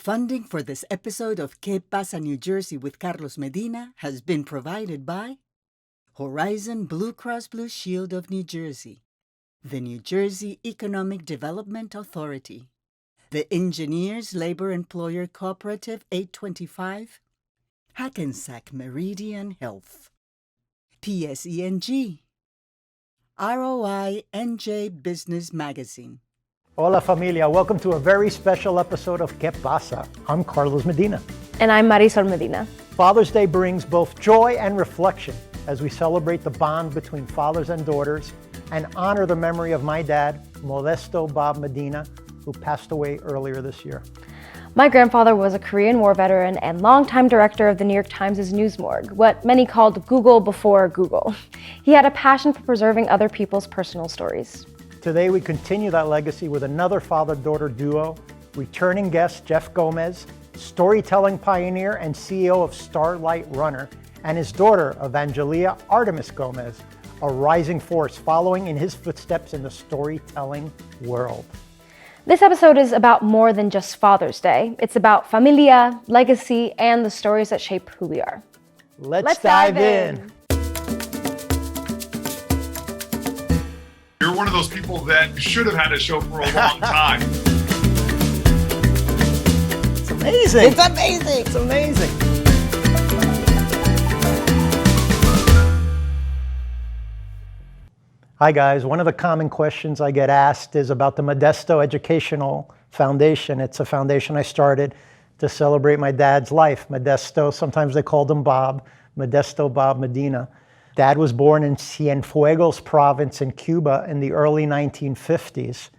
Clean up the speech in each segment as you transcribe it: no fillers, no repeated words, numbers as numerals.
Funding for this episode of Qué Pasa, New Jersey with Carlos Medina has been provided by Horizon Blue Cross Blue Shield of New Jersey, the New Jersey Economic Development Authority, the Engineers Labor Employer Cooperative 825, Hackensack Meridian Health, PSENG, ROI NJ Business Magazine. Hola familia, welcome to a very special episode of Qué Pasa. I'm Carlos Medina. And I'm Marisol Medina. Father's Day brings both joy and reflection as we celebrate the bond between fathers and daughters and honor the memory of my dad, Modesto Bob Medina, who passed away earlier this year. My grandfather was a Korean War veteran and longtime director of the New York Times' News Morgue, what many called Google before Google. He had a passion for preserving other people's personal stories. Today we continue that legacy with another father-daughter duo, returning guest Jeff Gomez, storytelling pioneer and CEO of Starlight Runner, and his daughter Evangelia Artemis-Gomez, a rising force following in his footsteps in the storytelling world. This episode is about more than just Father's Day. It's about familia, legacy, and the stories that shape who we are. Let's dive in. You're one of those people that should have had a show for a long time. It's amazing. It's amazing. It's amazing. Hi guys, one of the common questions I get asked is about the Modesto Educational Foundation. It's a foundation I started to celebrate my dad's life. Modesto, sometimes they called him Bob, Modesto Bob Medina. Dad was born in Cienfuegos province in Cuba in the early 1950s.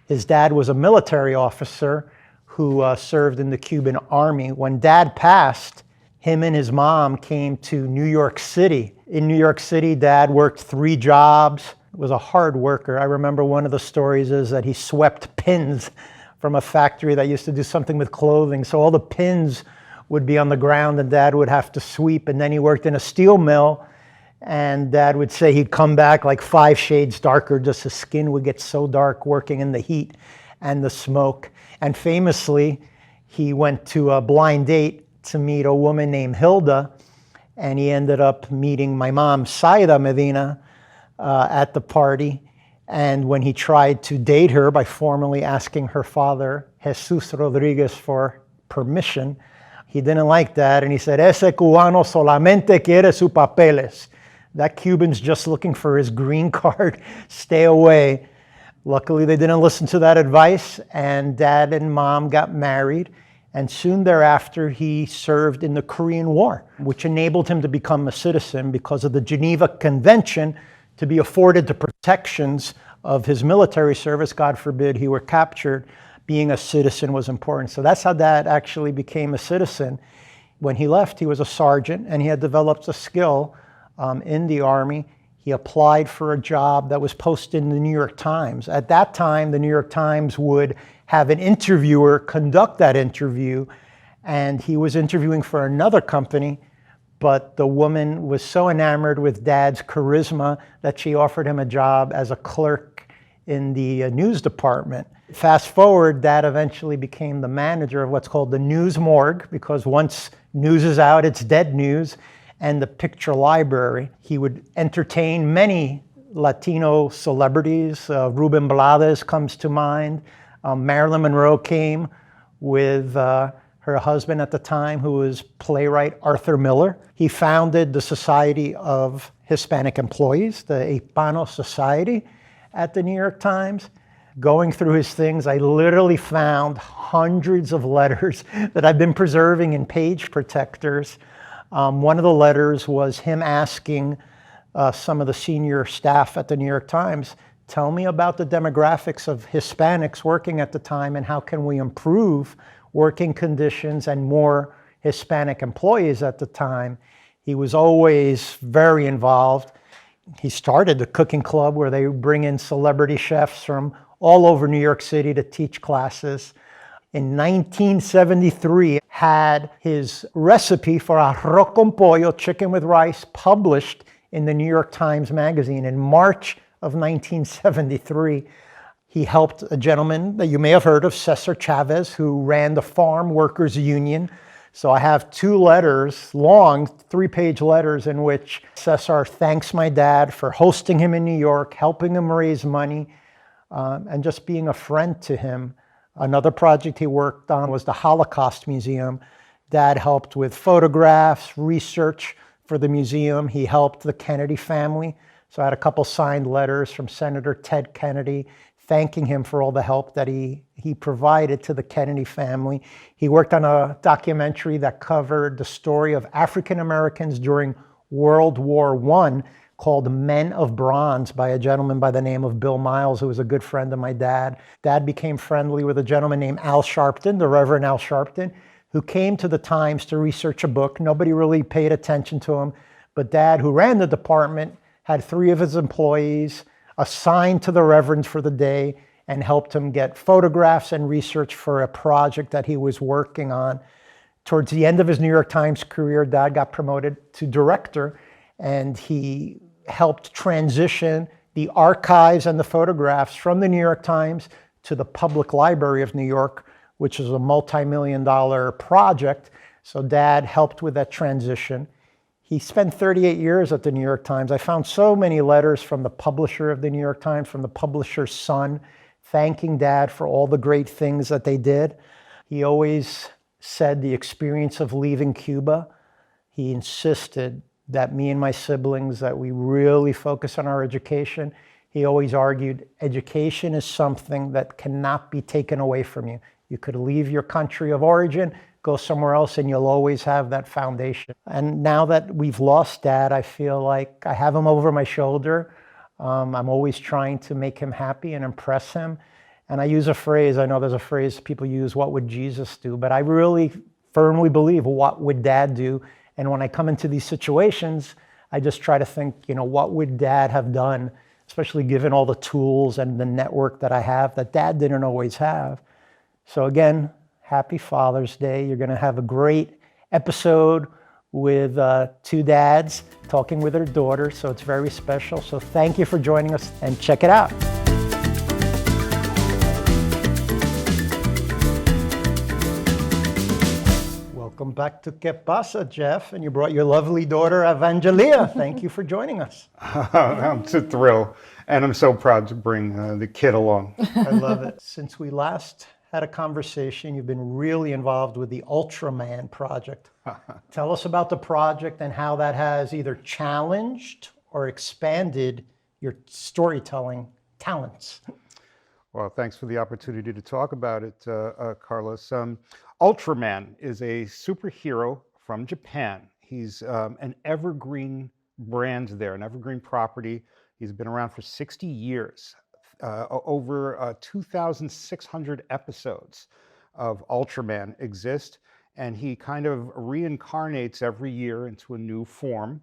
His dad was a military officer who served in the Cuban army. When Dad passed, him and his mom came to New York City. In New York City, Dad worked 3 jobs, was a hard worker. I remember one of the stories is that he swept pins from a factory that used to do something with clothing. So all the pins would be on the ground and Dad would have to sweep. And then he worked in a steel mill. And Dad would say he'd come back like 5 shades darker, just his skin would get so dark working in the heat and the smoke. And famously, he went to a blind date to meet a woman named Hilda, and he ended up meeting my mom, Saida Medina, at the party. And when he tried to date her by formally asking her father, Jesus Rodriguez, for permission, he didn't like that, and he said, "Ese cubano solamente quiere sus papeles." That Cuban's just looking for his green card, stay away. Luckily, they didn't listen to that advice, and Dad and Mom got married. And soon thereafter, he served in the Korean War, which enabled him to become a citizen because of the Geneva Convention to be afforded the protections of his military service. God forbid he were captured. Being a citizen was important. So that's how Dad actually became a citizen. When he left, he was a sergeant, and he had developed a skill in the Army. He applied for a job that was posted in the New York Times. At that time, the New York Times would have an interviewer conduct that interview, and he was interviewing for another company, but the woman was so enamored with Dad's charisma that she offered him a job as a clerk in the news department. Fast forward, Dad eventually became the manager of what's called the News Morgue, because once news is out, it's dead news, and the picture library. He would entertain many Latino celebrities. Ruben Blades comes to mind. Marilyn Monroe came with her husband at the time, who was playwright Arthur Miller. He founded the Society of Hispanic Employees, the Hispano Society, at the New York Times. Going through his things, I literally found hundreds of letters that I've been preserving in page protectors. One of the letters was him asking some of the senior staff at the New York Times, tell me about the demographics of Hispanics working at the time and how can we improve working conditions and more Hispanic employees at the time. He was always very involved. He started the cooking club where they bring in celebrity chefs from all over New York City to teach classes. In 1973, had his recipe for arroz con pollo, chicken with rice, published in the New York Times Magazine. In March of 1973, He helped a gentleman that you may have heard of, Cesar Chavez, who ran the Farm Workers Union. So I have 2 letters, long 3-page letters, in which Cesar thanks my dad for hosting him in New York, helping him raise money, and just being a friend to him. Another project he worked on was the Holocaust Museum. Dad helped with photographs, research for the museum. He helped the Kennedy family. So I had a couple signed letters from Senator Ted Kennedy thanking him for all the help that he provided to the Kennedy family. He worked on a documentary that covered the story of African Americans during World War I called Men of Bronze by a gentleman by the name of Bill Miles, who was a good friend of my dad. Dad became friendly with a gentleman named Al Sharpton, the Reverend Al Sharpton, who came to the Times to research a book. Nobody really paid attention to him, but Dad, who ran the department, had 3 of his employees assigned to the Reverend for the day and helped him get photographs and research for a project that he was working on. Towards the end of his New York Times career, Dad got promoted to director, and he helped transition the archives and the photographs from the New York Times to the Public Library of New York, which is a multi-million-dollar project. So Dad helped with that transition. He spent 38 years at the New York Times. I found so many letters from the publisher of the New York Times, from the publisher's son, thanking Dad for all the great things that they did. He always said the experience of leaving Cuba, he insisted that me and my siblings, that we really focus on our education. He always argued education is something that cannot be taken away from you. You could leave your country of origin, go somewhere else, and you'll always have that foundation. And now that we've lost Dad, I feel like I have him over my shoulder. I'm always trying to make him happy and impress him. And I use a phrase, I know there's a phrase people use, what would Jesus do? But I really firmly believe, what would Dad do? And when I come into these situations, I just try to think, what would Dad have done, especially given all the tools and the network that I have that Dad didn't always have. So again, happy Father's Day. You're going to have a great episode with 2 dads talking with their daughter, so it's very special. So thank you for joining us, and check it out. Welcome back to Qué Pasa, Jeff, and you brought your lovely daughter, Evangelia. Thank you for joining us. It's a thrill, and I'm so proud to bring the kid along. I love it. Since we last had a conversation, you've been really involved with the Ultraman project. Tell us about the project and how that has either challenged or expanded your storytelling talents. Well, thanks for the opportunity to talk about it, Carlos. Ultraman is a superhero from Japan. He's an evergreen brand there, an evergreen property. He's been around for 60 years. Over 2,600 episodes of Ultraman exist, and he kind of reincarnates every year into a new form.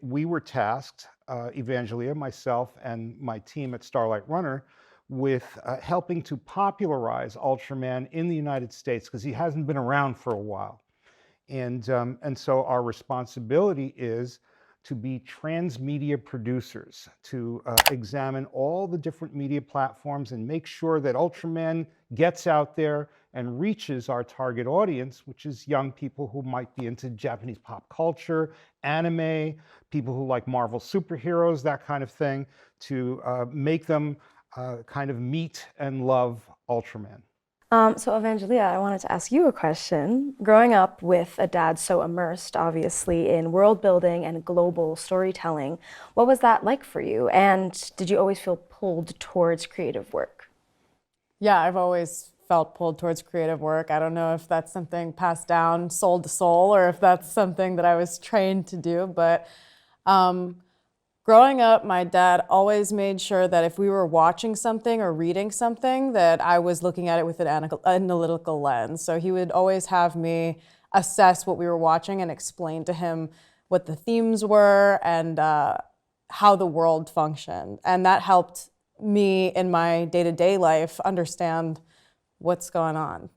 We were tasked, Evangelia, myself, and my team at Starlight Runner, with helping to popularize Ultraman in the United States, because he hasn't been around for a while. And so our responsibility is to be transmedia producers, to examine all the different media platforms and make sure that Ultraman gets out there and reaches our target audience, which is young people who might be into Japanese pop culture, anime, people who like Marvel superheroes, that kind of thing, to make them kind of meet and love Ultraman. So Evangelia, I wanted to ask you a question. Growing up with a dad so immersed, obviously, in world building and global storytelling, what was that like for you? And did you always feel pulled towards creative work? Yeah, I've always felt pulled towards creative work. I don't know if that's something passed down soul to soul or if that's something that I was trained to do, but growing up, my dad always made sure that if we were watching something or reading something, that I was looking at it with an analytical lens. So he would always have me assess what we were watching and explain to him what the themes were and how the world functioned. And that helped me in my day-to-day life understand what's going on?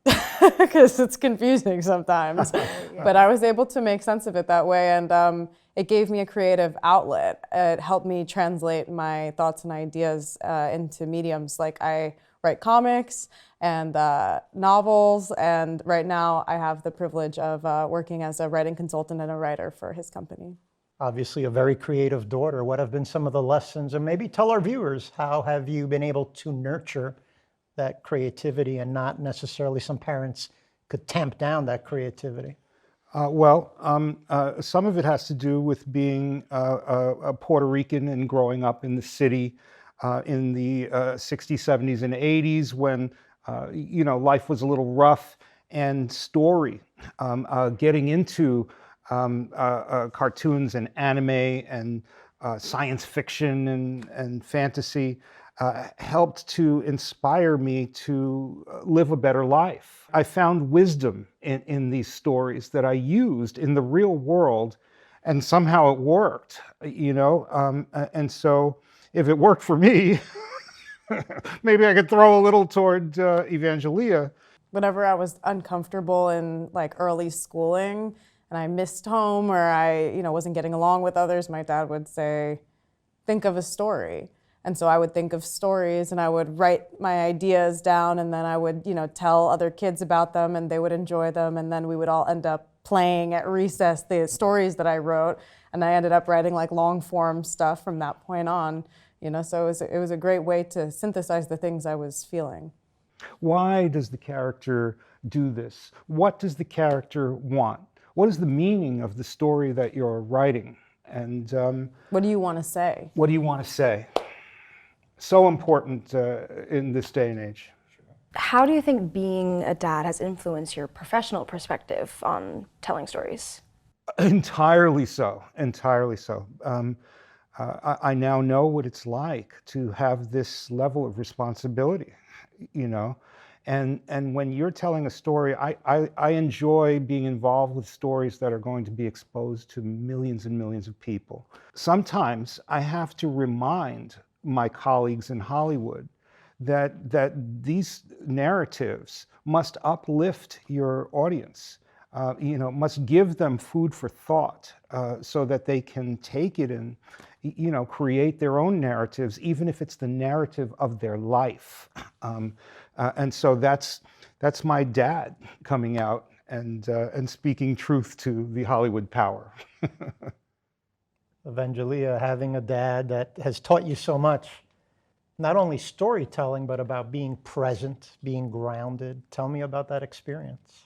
Because it's confusing sometimes. But I was able to make sense of it that way, and it gave me a creative outlet. It helped me translate my thoughts and ideas into mediums. Like I write comics and novels, and right now I have the privilege of working as a writing consultant and a writer for his company. Obviously a very creative daughter. What have been some of the lessons, and maybe tell our viewers, how have you been able to nurture that creativity and not necessarily some parents could tamp down that creativity? Some of it has to do with being a Puerto Rican and growing up in the city in the 60s, 70s, and 80s when, life was a little rough, and story, getting into cartoons and anime and science fiction and fantasy helped to inspire me to live a better life. I found wisdom in these stories that I used in the real world, and somehow it worked, and so if it worked for me, maybe I could throw a little toward Evangelia. Whenever I was uncomfortable in like early schooling and I missed home, or I wasn't getting along with others, my dad would say, think of a story. And so I would think of stories and I would write my ideas down, and then I would, tell other kids about them and they would enjoy them. And then we would all end up playing at recess the stories that I wrote. And I ended up writing like long form stuff from that point on, so it was a great way to synthesize the things I was feeling. Why does the character do this? What does the character want? What is the meaning of the story that you're writing? And what do you want to say? What do you want to say? So important in this day and age. How do you think being a dad has influenced your professional perspective on telling stories? Entirely so, entirely so. I now know what it's like to have this level of responsibility, and when you're telling a story, I enjoy being involved with stories that are going to be exposed to millions and millions of people. Sometimes I have to remind my colleagues in Hollywood that these narratives must uplift your audience, must give them food for thought, so that they can take it and create their own narratives, even if it's the narrative of their life. And so that's my dad coming out and speaking truth to the Hollywood power. Evangelia, having a dad that has taught you so much, not only storytelling, but about being present, being grounded. Tell me about that experience.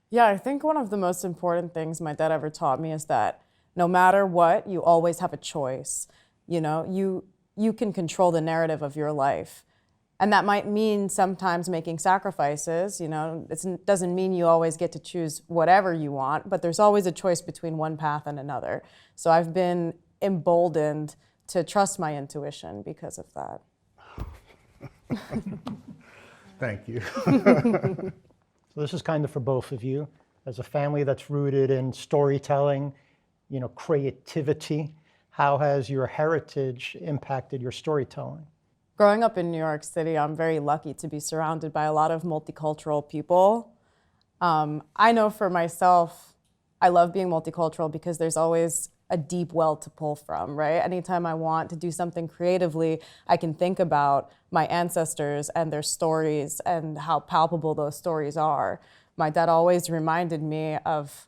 Yeah, I think one of the most important things my dad ever taught me is that no matter what, you always have a choice. You can control the narrative of your life. And that might mean sometimes making sacrifices. It doesn't mean you always get to choose whatever you want, but there's always a choice between one path and another. So I've been emboldened to trust my intuition because of that. Thank you. So this is kind of for both of you. As a family that's rooted in storytelling, creativity, how has your heritage impacted your storytelling? Growing up in New York City, I'm very lucky to be surrounded by a lot of multicultural people. I know for myself, I love being multicultural because there's always a deep well to pull from, right? Anytime I want to do something creatively, I can think about my ancestors and their stories and how palpable those stories are. My dad always reminded me of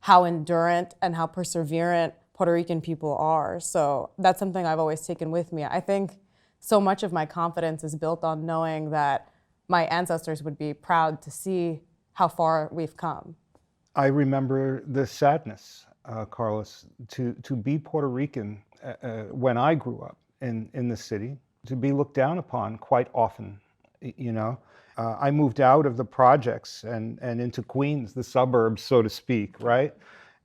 how endurant and how perseverant Puerto Rican people are. So that's something I've always taken with me. I think so much of my confidence is built on knowing that my ancestors would be proud to see how far we've come. I remember the sadness, Carlos, to be Puerto Rican when I grew up in the city, to be looked down upon quite often, I moved out of the projects and into Queens, the suburbs, so to speak, right?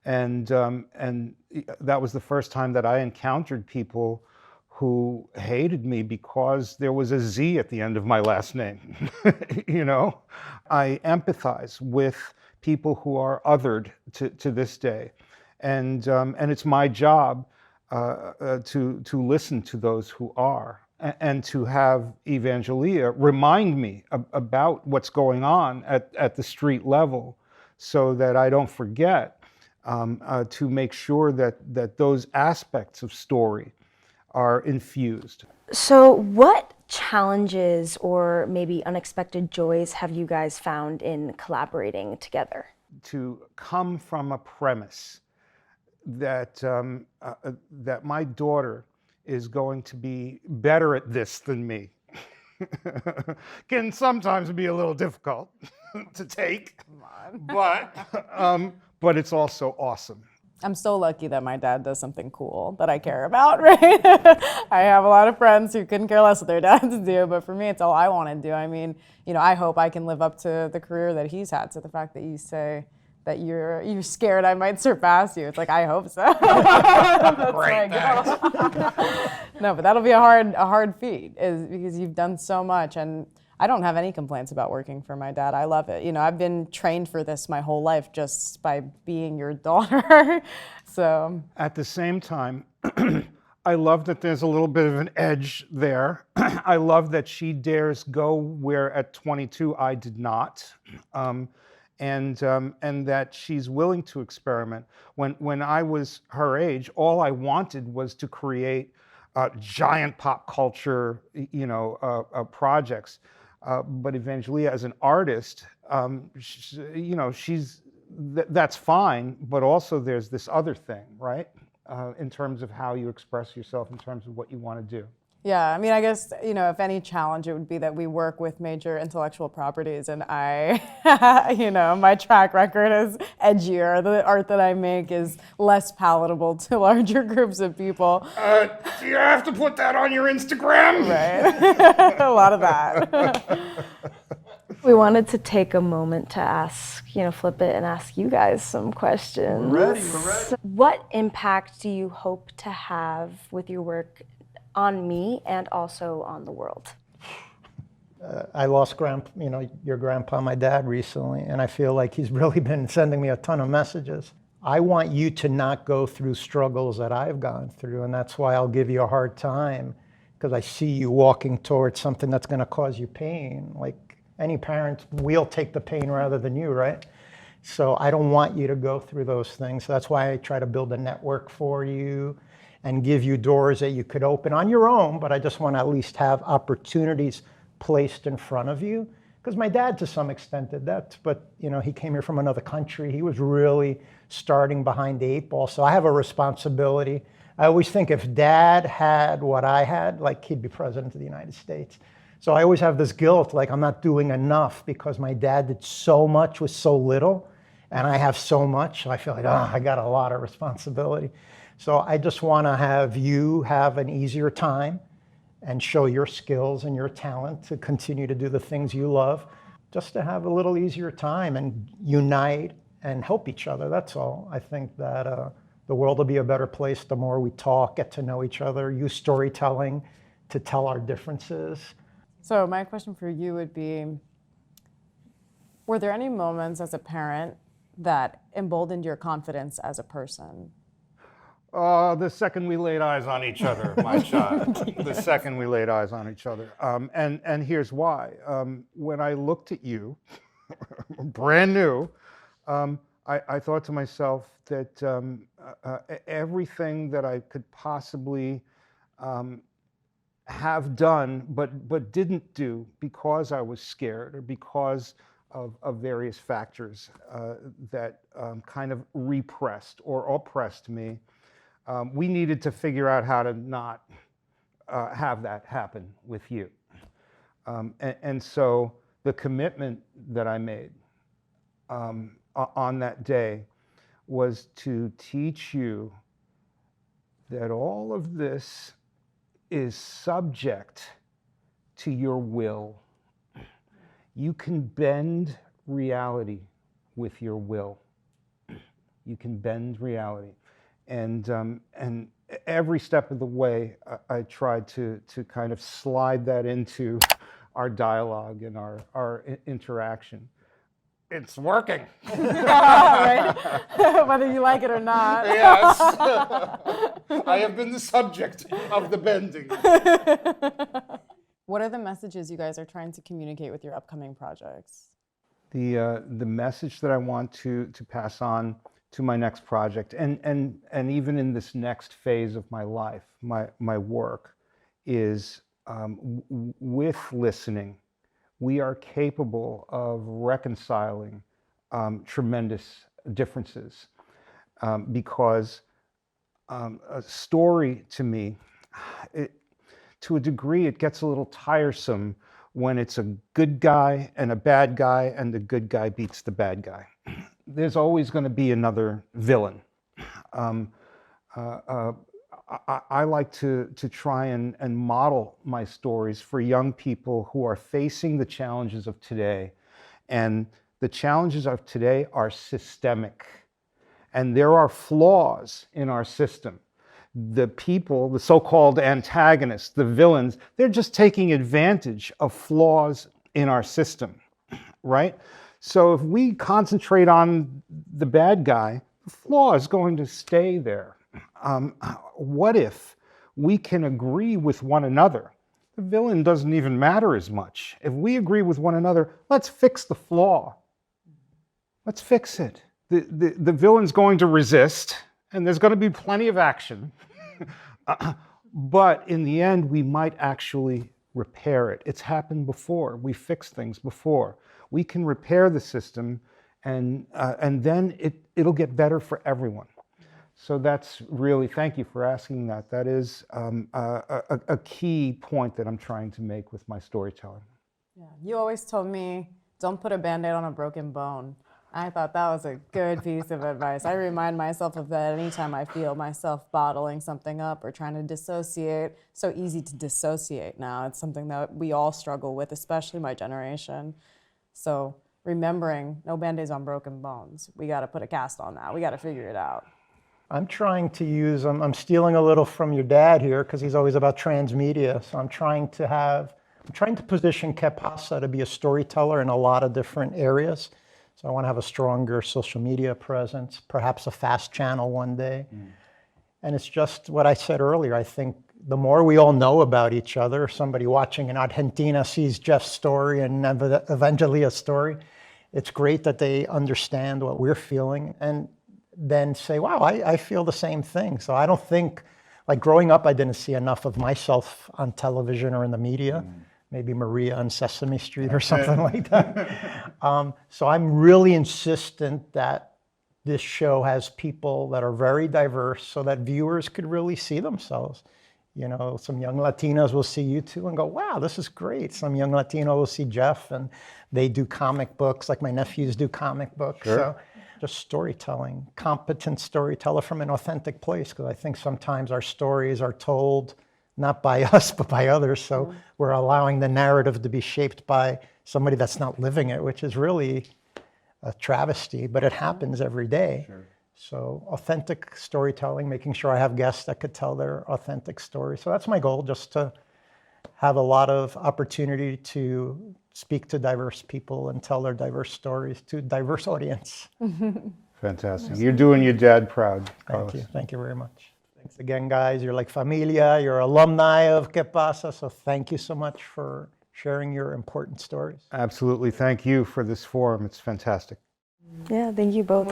And that was the first time that I encountered people who hated me because there was a Z at the end of my last name. I empathize with people who are othered to this day, and it's my job to listen to those who are, and to have Evangelia remind me about what's going on at the street level, so that I don't forget, to make sure that those aspects of story are infused. So, what challenges or maybe unexpected joys have you guys found in collaborating together? To come from a premise that that my daughter is going to be better at this than me can sometimes be a little difficult to take, but it's also awesome. I'm so lucky that my dad does something cool that I care about, right? I have a lot of friends who couldn't care less what their dads do, but for me, it's all I want to do. I mean, you know, I hope I can live up to the career that he's had. So the fact that you say that you're scared I might surpass you, it's like, I hope so. That's Great, No, but that'll be a hard feat, is because you've done so much, and I don't have any complaints about working for my dad. I love it. You know, I've been trained for this my whole life just by being your daughter. So at the same time, I love that there's a little bit of an edge there. I love that she dares go where at 22 I did not, and that she's willing to experiment. When I was her age, all I wanted was to create giant pop culture, projects. But Evangelia, as an artist, that's fine. But also, there's this other thing, right? In terms of how you express yourself, in terms of what you want to do. yeah, I mean, I guess, you know, if any challenge, it would be that we work with major intellectual properties, and I, my track record is edgier. The art that I make is less palatable to larger groups of people. Do you have to put that on your Instagram? Right. A lot of that. We wanted to take a moment to ask, flip it and ask you guys some questions. We're ready. What impact do you hope to have with your work on me and also on the world? I lost your grandpa, my dad, recently, and I feel like he's really been sending me a ton of messages. I want you to not go through struggles that I've gone through, and that's why I'll give you a hard time, because I see you walking towards something that's going to cause you pain. Like any parent, we'll take the pain rather than you, right? So I don't want you to go through those things. So that's why I try to build a network for you and give you doors that you could open on your own, but I just want to at least have opportunities placed in front of you. Because my dad, to some extent, did that, but he came here from another country. He was really starting behind the eight ball, so I have a responsibility. I always think if Dad had what I had, like, he'd be president of the United States. So I always have this guilt, like I'm not doing enough because my dad did so much with so little, and I have so much. I feel like, I got a lot of responsibility. So I just want to have you have an easier time and show your skills and your talent to continue to do the things you love, just to have a little easier time and unite and help each other. That's all. I think that the world will be a better place the more we talk, get to know each other, use storytelling to tell our differences. So my question for you would be, were there any moments as a parent that emboldened your confidence as a person? The second we laid eyes on each other, my child. The second we laid eyes on each other. And here's why. When I looked at you, brand new, I thought to myself that everything that I could possibly have done but didn't do because I was scared or because of various factors that kind of repressed or oppressed me, we needed to figure out how to not have that happen with you. And so the commitment that I made on that day was to teach you that all of this is subject to your will. You can bend reality with your will. You can bend reality. And every step of the way, I tried to kind of slide that into our dialogue and our interaction. It's working. Right? Whether you like it or not. Yes. I have been the subject of the bending. What are the messages you guys are trying to communicate with your upcoming projects? The message that I want to pass on to my next project, and even in this next phase of my life, my work, is with listening, we are capable of reconciling tremendous differences, because a story, to me, to a degree, it gets a little tiresome when it's a good guy and a bad guy and the good guy beats the bad guy. There's always going to be another villain. I like to try and model my stories for young people who are facing the challenges of today. And the challenges of today are systemic. And there are flaws in our system. The people, the so-called antagonists, the villains, they're just taking advantage of flaws in our system, right? So if we concentrate on the bad guy, the flaw is going to stay there. What if we can agree with one another? The villain doesn't even matter as much. If we agree with one another, let's fix the flaw. Let's fix it. The villain's going to resist, and there's going to be plenty of action. But in the end, we might actually repair it. It's happened before. We fixed things before. We can repair the system, and then it'll get better for everyone. So that's really, thank you for asking that. That is a key point that I'm trying to make with my storytelling. Yeah, you always told me, don't put a Band-Aid on a broken bone. I thought that was a good piece of advice. I remind myself of that anytime I feel myself bottling something up or trying to dissociate. So easy to dissociate now. It's something that we all struggle with, especially my generation. So remembering no Band-Aids on broken bones. We got to put a cast on that. We got to figure it out. I'm trying to use, I'm stealing a little from your dad here because he's always about transmedia. So I'm trying to position Qué Pasa to be a storyteller in a lot of different areas. So I want to have a stronger social media presence, perhaps a fast channel one day. And it's just what I said earlier. I think the more we all know about each other, somebody watching in Argentina sees Jeff's story and Evangelia's story, it's great that they understand what we're feeling and then say, wow, I feel the same thing. So I don't think, like growing up, I didn't see enough of myself on television or in the media. Maybe Maria on Sesame Street or something like that. So I'm really insistent that this show has people that are very diverse so that viewers could really see themselves. You know, some young Latinos will see you too and go, wow, this is great. Some young Latino will see Jeff and they do comic books, like my nephews do comic books. Sure. So just storytelling, competent storyteller from an authentic place, because I think sometimes our stories are told not by us, but by others. So we're allowing the narrative to be shaped by somebody that's not living it, which is really a travesty, but it happens every day. Sure. So authentic storytelling, making sure I have guests that could tell their authentic story. So that's my goal, just to have a lot of opportunity to speak to diverse people and tell their diverse stories to a diverse audience. Fantastic. You're doing your dad proud, Carlos. Thank you. Thank you very much. Thanks again, guys. You're like familia. You're alumni of Qué Pasa. So thank you so much for sharing your important stories. Absolutely. Thank you for this forum. It's fantastic. Yeah, thank you both.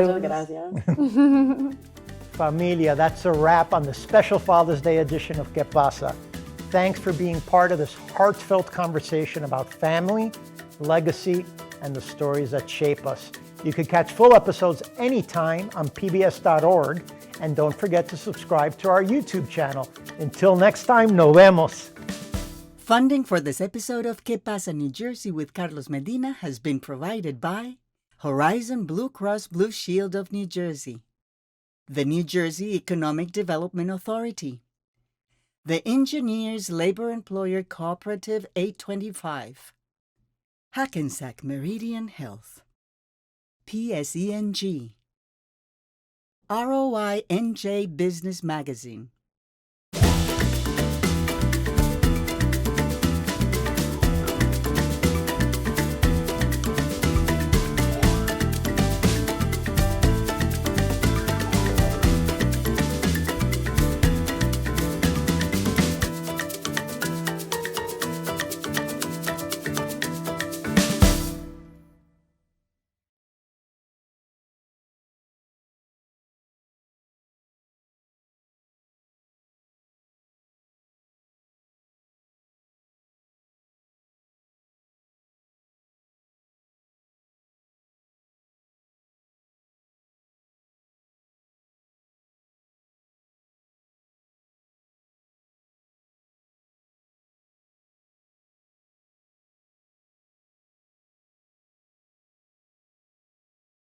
Familia, that's a wrap on the special Father's Day edition of Qué Pasa. Thanks for being part of this heartfelt conversation about family, legacy, and the stories that shape us. You can catch full episodes anytime on pbs.org. And don't forget to subscribe to our YouTube channel. Until next time, nos vemos. Funding for this episode of Qué Pasa, New Jersey with Carlos Medina has been provided by Horizon Blue Cross Blue Shield of New Jersey, the New Jersey Economic Development Authority, the Engineers Labor Employer Cooperative 825, Hackensack Meridian Health, PSENG, ROI NJ Business Magazine,